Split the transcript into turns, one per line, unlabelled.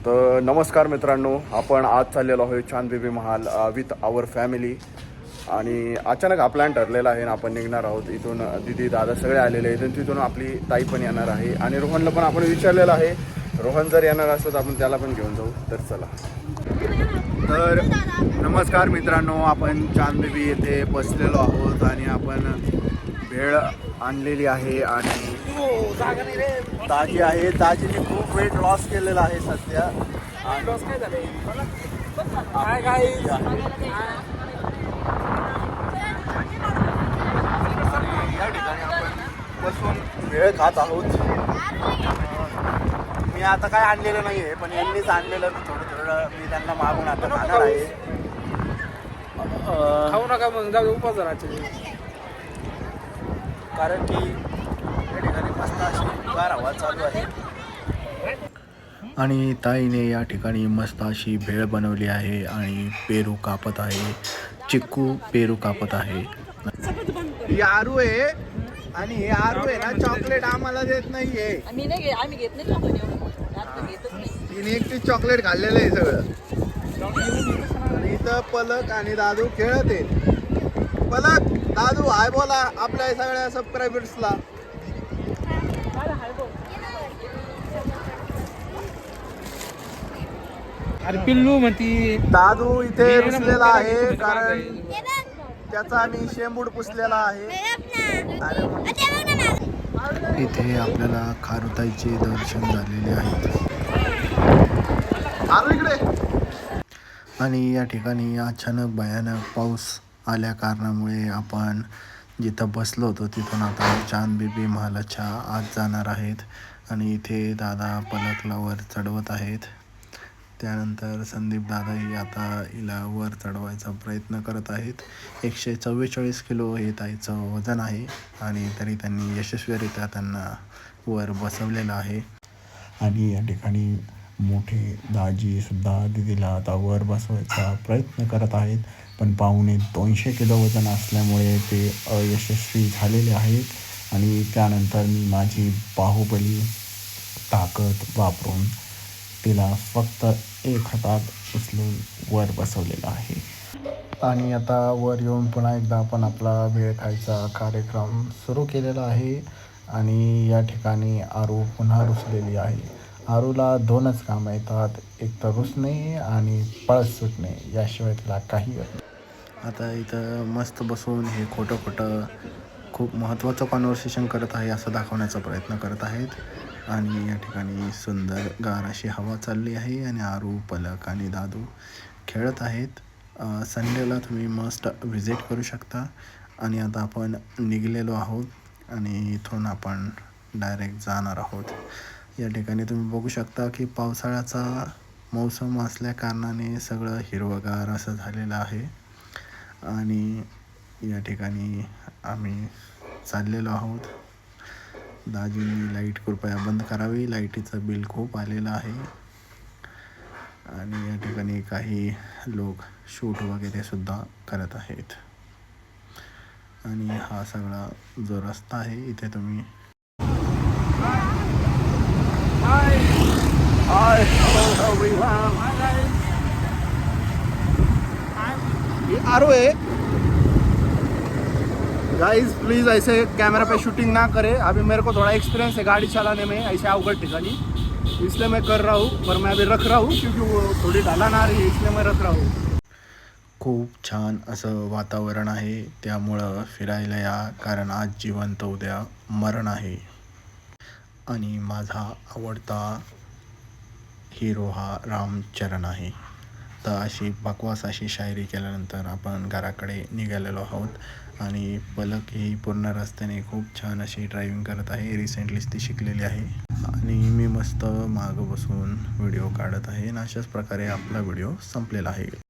तर नमस्कार मित्रांनो, आपण आज चाललेलो आहोत चांदबिबी महाल विथ आवर फॅमिली. आणि अचानक हा प्लॅन ठरलेला आहे आणि आपण निघणार आहोत. इथून दिदी दादा सगळे आलेले आहेत. तिथून आपली ताई पण येणार आहे आणि रोहनला पण आपण विचारलेलं आहे. रोहन जर येणार असलं तर आपण त्याला पण घेऊन जाऊ. तर चला. तर नमस्कार मित्रांनो, आपण चांदबिबी येथे बसलेलो आहोत आणि आपण भेळ आणलेली आहे आणि ताजी आहे. ताजीने खूप वेट लॉस केलेला आहे सध्या. या ठिकाणी आपण बसून भेळ खात आहोत. मी आता काय आणलेलं नाही आहे, पण यांनीच आणलेलं थोडं थोडं मी त्यांना मागून आता खाणार आहे.
खाऊ नका मग, जाऊ उपास धरायचे.
कारण की या ठिकाणी मस्त अशी गार हवा चालू आहे आणि ताईने या ठिकाणी मस्त अशी भेळ बनवली आहे आणि पेरू कापत आहे. चिक्कू पेरू कापत आहे. ही आरू आहे आणि हे आरू आहे ना, चॉकलेट आम्हाला देत नाहीये.
आम्ही घेत नाही चॉकलेट.
तिने एकटी चॉकलेट खाल्लेलं आहे सगळं. आणि इथं पलक आणि दादू खेळत आहेत. पलक, दादू हाय बोला आपल्या सगळ्या सबस्क्रायबर्सला.
अरे पिल्लू म्हणती.
दादू इथे रुसलेला आहे कारण त्याचा आम्ही शेंबूड पुसलेला आहे. इथे आपल्याला खारुताईचे दर्शन झालेले आहेत. आणि या ठिकाणी अचानक भयानक पाऊस आल्या कारणामुळे आपण जिथं बसलो होतो तिथून आता चांदबिबी महालाच्या आत जाणार आहेत. आणि इथे दादा पलकला वर चढवत आहेत. त्यानंतर संदीप दादाही आता हिला वर चढवायचा प्रयत्न करत आहेत. 144 किलो हे ताईचं वजन आहे आणि तरी त्यांनी यशस्वीरित्या त्यांना वर बसवलेलं आहे. आणि या ठिकाणी मोठे दाजीसुद्धा दिदीला आता वर बसवायचा प्रयत्न करत आहेत, पण 250 किलो वजन असल्यामुळे ते अयशस्वी झालेले आहेत. आणि त्यानंतर मी माझी बाहुबली ताकद वापरून तिला फक्त एक हातात उचलून वर बसवलेला आहे. आणि आता वर येऊन पुन्हा एकदा आपण आपला भेळ खायचा कार्यक्रम सुरू केलेला आहे. आणि या ठिकाणी आरू पुन्हा रुसलेली आहे. आरूला 2च कामं येतात, एक तर रुसणे आणि पळस सुटणे, याशिवाय तिला काही येत नाही. आता इथं मस्त बसून हे खोटं खूप महत्त्वाचं कॉन्व्हर्सेशन करत आहे असं दाखवण्याचा प्रयत्न करत आहेत. आणि या ठिकाणी सुंदर गार अशी हवा चालली आहे आणि आरू, पलक आणि दादू खेळत आहेत. संडेला तुम्ही मस्ट व्हिजिट करू शकता. आणि आता आपण निघलेलो आहोत आणि इथून आपण डायरेक्ट जाणार आहोत. या ठिकाणी तुम्ही बघू शकता की पावसाळ्याचा मौसम असल्या कारणाने सगळं हिरवंगार असं झालेलं आहे. आणि या ठिकाणी आम्ही चाललेलो आहोत. दाजींनी लाईट कृपया बंद करावी, लाईटीचं बिल खूप आलेलं आहे. आणि या ठिकाणी काही लोक शूट वगैरे सुद्धा करत आहेत. आणि हा सगळा जो रस्ता आहे इथे तुम्ही आरू है गाइस, प्लीज़ ऐसे कैमरा पे शूटिंग ना करें. अभी मेरे को थोड़ा एक्सपीरियंस है गाड़ी चलाने में ऐसे अवघड ठिकाणी, इसलिए मैं कर रहा हूँ. पर मैं अभी रख रहा हूँ क्योंकि वो थोड़ी ढलान आ रही है, इसलिए मैं रख रहा हूँ. खूप छान असं वातावरण आहे, त्यामुळं फिरायला या. कारण आज जिवंत उद्या मरण आहे. आणि माझा आवडता हिरो हा रामचरण आहे. तर अशी बकवास अशी शायरी केल्यानंतर आपण घराकडे निघालेलो आहोत. आणि पलक ही पूर्ण रस्त्याने खूप छान अशी ड्रायव्हिंग करत आहे. रिसेंटलीच ती शिकलेली आहे. आणि मी मस्त मागं बसून व्हिडिओ काढत आहे. आणि अशाच प्रकारे आपला व्हिडिओ संपलेला आहे.